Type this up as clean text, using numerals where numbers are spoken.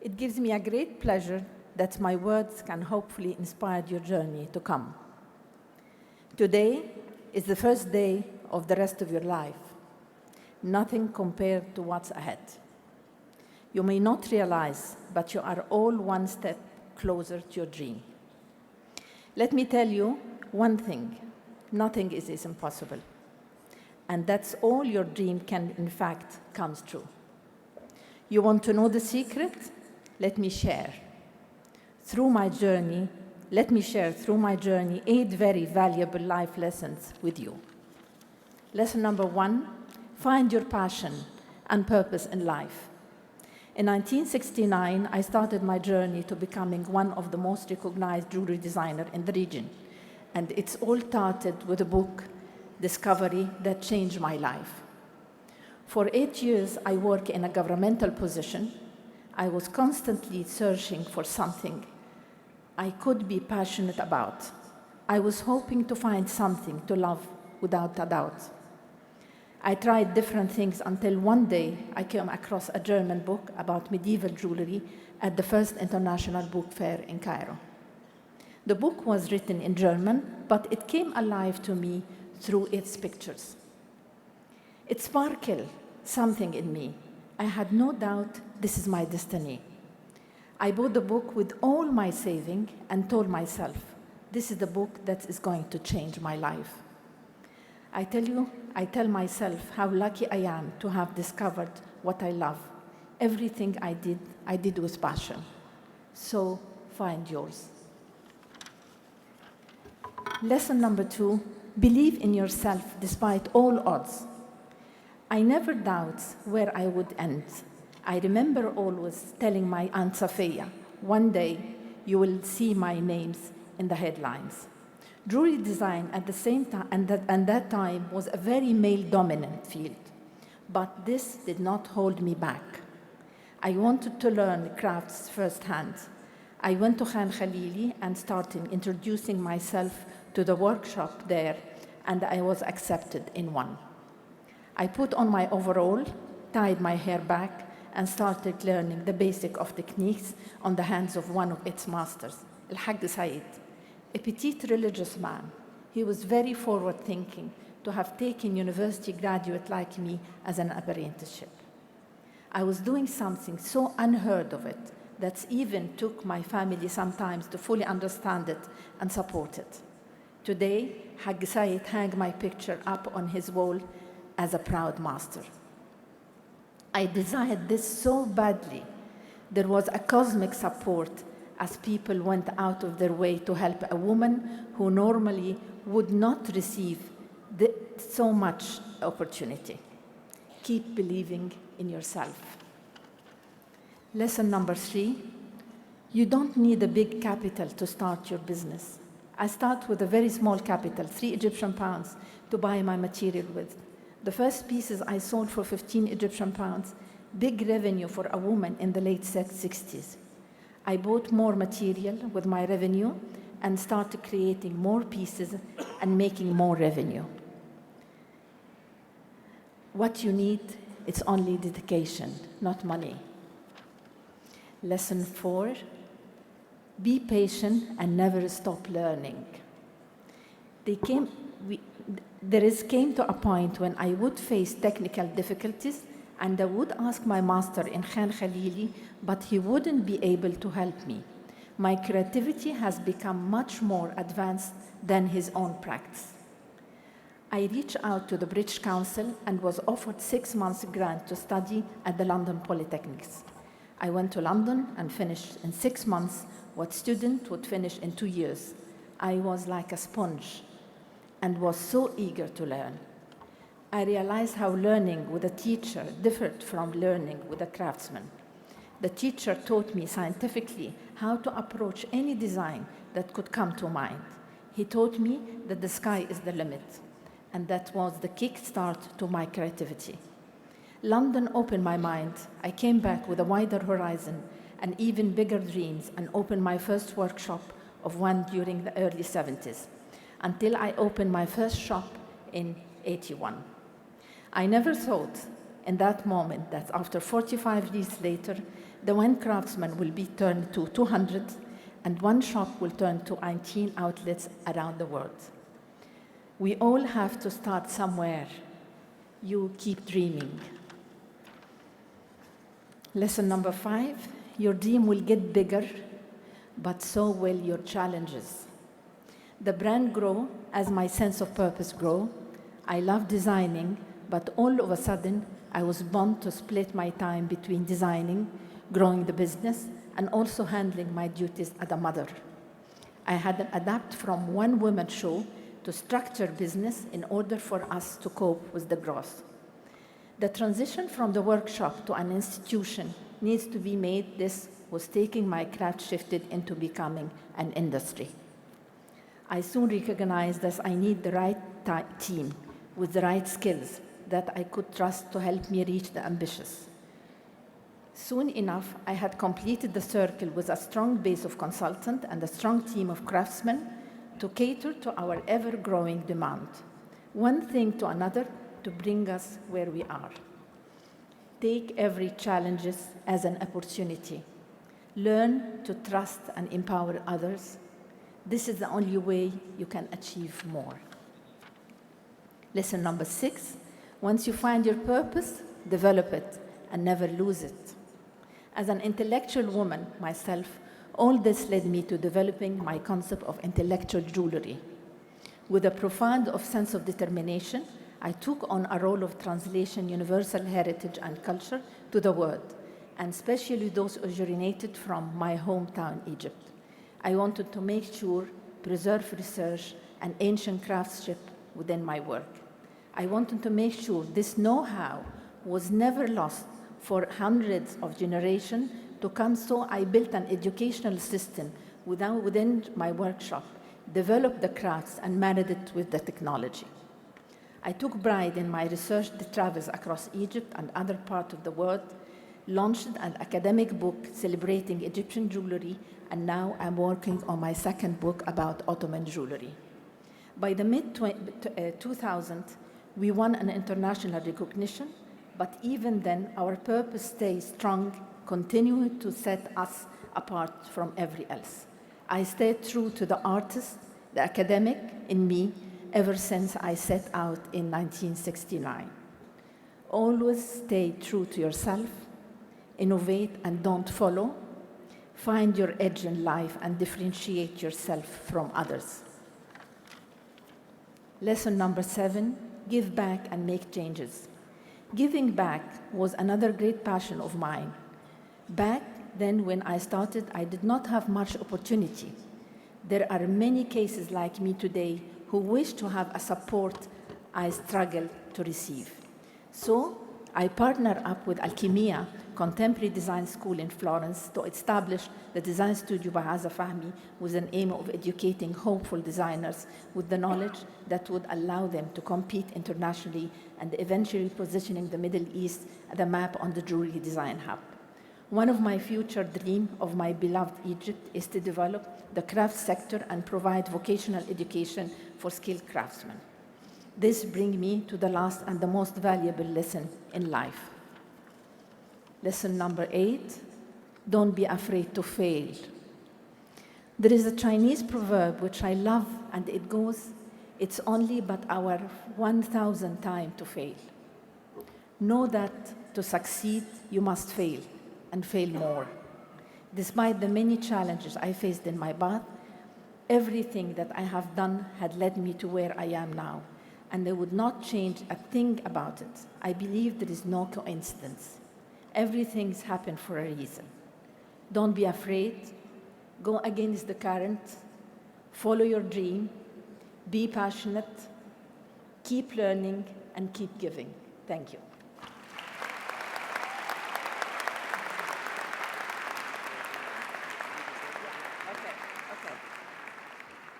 It gives me a great pleasure that my words can hopefully inspire your journey to come. Today is the first day of the rest of your life. Nothing compared to what's ahead. You may not realize, but you are all one step closer to your dream. Let me tell you one thing, nothing is impossible. And that's all your dream can, in fact, come true. You want to know the secret? Let me share. Let me share through my journey 8 very valuable life lessons with you. Lesson number 1, find your passion and purpose in life. In 1969, I started my journey to becoming one of the most recognized jewelry designers in the region. And it's all started with a book, Discovery, that changed my life. For 8 years, I worked in a governmental position. I was constantly searching for something I could be passionate about. I was hoping to find something to love without a doubt. I tried different things until one day I came across a German book about medieval jewelry at the first international book fair in Cairo. The book was written in German, but it came alive to me through its pictures. It sparkled something in me. I had no doubt this is my destiny. I bought the book with all my saving and told myself, this is the book that is going to change my life. I tell myself how lucky I am to have discovered what I love. Everything I did with passion. So find yours. Lesson number 2, believe in yourself despite all odds. I never doubt where I would end. I remember always telling my Aunt Safiya, one day you will see my names in the headlines. Jewelry design at the same time, and that time was a very male-dominant field. But this did not hold me back. I wanted to learn crafts firsthand. I went to Khan Khalili and started introducing myself to the workshop there, and I was accepted in one. I put on my overall, tied my hair back, and started learning the basic of techniques on the hands of one of its masters, Al-Hajj Said, a petite religious man. He was very forward-thinking to have taken university graduate like me as an apprenticeship. I was doing something so unheard of it that even took my family sometimes to fully understand it and support it. Today, Hajj Said hung my picture up on his wall as a proud master. I desired this so badly. There was a cosmic support as people went out of their way to help a woman who normally would not receive so much opportunity. Keep believing in yourself. Lesson number 3, you don't need a big capital to start your business. I start with a very small capital, 3 Egyptian pounds, to buy my material with. The first pieces I sold for 15 Egyptian pounds, big revenue for a woman in the late 60s. I bought more material with my revenue and started creating more pieces and making more revenue. What you need is only dedication, not money. Lesson 4, be patient and never stop learning. There came to a point when I would face technical difficulties and I would ask my master in Khan Khalili, but he wouldn't be able to help me. My creativity has become much more advanced than his own practice. I reached out to the British Council and was offered 6 months grant to study at the London Polytechnics. I went to London and finished in 6 months what student would finish in 2 years. I was like a sponge and was so eager to learn. I realized how learning with a teacher differed from learning with a craftsman. The teacher taught me scientifically how to approach any design that could come to mind. He taught me that the sky is the limit, and that was the kickstart to my creativity. London opened my mind. I came back with a wider horizon and even bigger dreams and opened my first workshop of one during the early 70s, until I opened my first shop in 81. I never thought in that moment, that after 45 years later, the one craftsman will be turned to 200, and one shop will turn to 19 outlets around the world. We all have to start somewhere. You keep dreaming. Lesson number 5, your dream will get bigger, but so will your challenges. The brand grow as my sense of purpose grow. I love designing, but all of a sudden, I was bound to split my time between designing, growing the business, and also handling my duties as a mother. I had to adapt from one woman show to structure business in order for us to cope with the growth. The transition from the workshop to an institution needs to be made. This was taking my craft shifted into becoming an industry. I soon recognized that I need the right team with the right skills that I could trust to help me reach the ambitious. Soon enough, I had completed the circle with a strong base of consultants and a strong team of craftsmen to cater to our ever-growing demand, one thing to another to bring us where we are. Take every challenge as an opportunity. Learn to trust and empower others. This is the only way you can achieve more. Lesson number 6, once you find your purpose, develop it and never lose it. As an intellectual woman myself, all this led me to developing my concept of intellectual jewelry. With a profound sense of determination, I took on a role of translation universal heritage and culture to the world, and especially those originated from my hometown, Egypt. I wanted to make sure, preserve research and ancient craftsmanship within my work. I wanted to make sure this know-how was never lost for hundreds of generations to come, so I built an educational system within my workshop, developed the crafts, and married it with the technology. I took pride in my research travels across Egypt and other parts of the world, launched an academic book celebrating Egyptian jewelry, and now I'm working on my second book about Ottoman jewelry. By the mid-2000s, we won an international recognition, but even then, our purpose stays strong, continuing to set us apart from everyone else. I stayed true to the artist, the academic in me, ever since I set out in 1969. Always stay true to yourself, innovate and don't follow, find your edge in life and differentiate yourself from others. Lesson number 7, give back and make changes. Giving back was another great passion of mine. Back then when I started, I did not have much opportunity. There are many cases like me today who wish to have a support I struggle to receive. So I partnered up with Alchemia, contemporary design school in Florence, to establish the design studio by Azza Fahmy with an aim of educating hopeful designers with the knowledge that would allow them to compete internationally and eventually positioning the Middle East as a map on the jewelry design hub. One of my future dreams of my beloved Egypt is to develop the craft sector and provide vocational education for skilled craftsmen. This brings me to the last and the most valuable lesson in life. Lesson number 8, don't be afraid to fail. There is a Chinese proverb which I love, and it goes, it's only but our 1,000th time to fail. Know that to succeed, you must fail, and fail more. Despite the many challenges I faced in my path, everything that I have done had led me to where I am now, and I would not change a thing about it. I believe there is no coincidence. Everything's happened for a reason. Don't be afraid. Go against the current. Follow your dream. Be passionate. Keep learning and keep giving. Thank you.